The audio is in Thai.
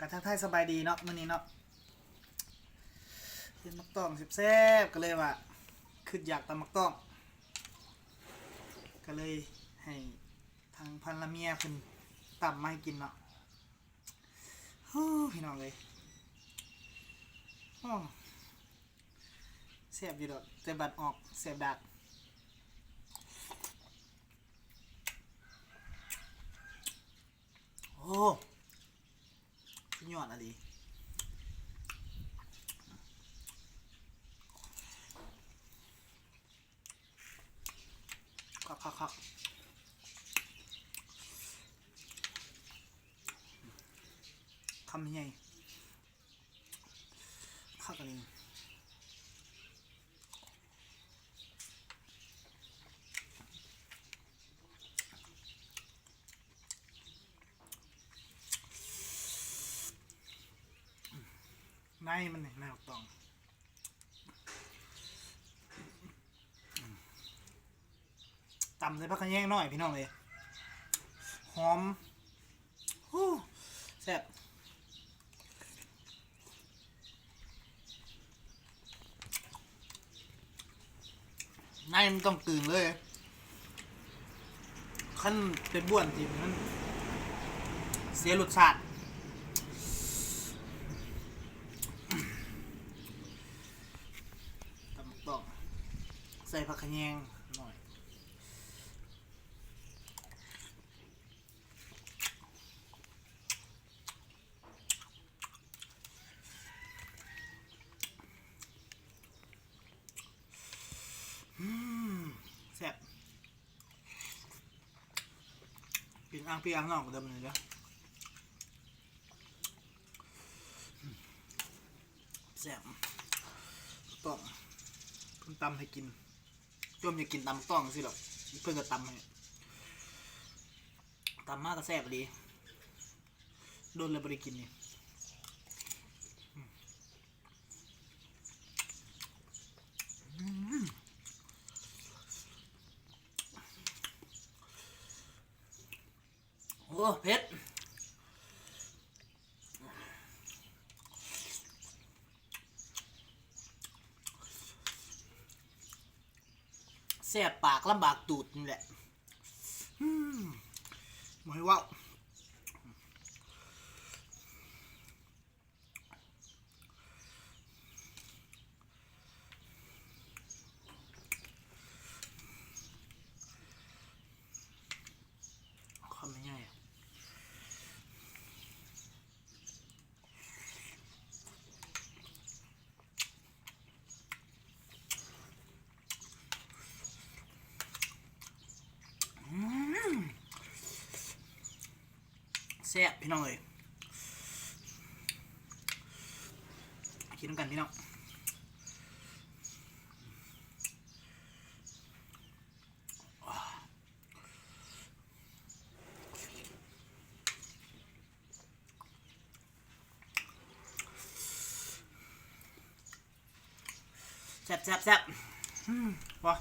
กระทักทายสบายดีเนาะมื้อนี้เนาะเห็นมักต้องแซ่บๆก็เลยว่าคืออยากตำมักต้องก็เลยให้ทางพันละเมียเพิ่นตำมาให้กินเนาะพี่น้องเลยแซ่บอยู่ดอกแต่บัดออกแซ่บดักโอ้สุดยอดอะดิครับคำใหญ่ข้าวกันนี่ในมันนี่ในต้องตำใส่ผักขะแยงหน่อยพี่น้องเลยหอมแซ่บในมันต้องกลืนเลยขั้นเป็นบ้วนที่มันเสียรสชาติตำต้องใส่ผักขะแยงหน่อยแซ่บกินอ่างพี่อ่างนอกเดิมเลยเด้อแซ่บต้องเพิ่งตำให้กินจมอยากกินตำต้องสิหรอกเพื่อนก็ตำให้ตำมากก็แซ่บดีโดนเลยบริกินนี่โอ้เผ็ดแซ่บปากลำบากตูดนี่แหละหมายว่าคำไม่ง่ายแซ่บพี่น้องเลยกินกันพี่น้องแซ่บว้า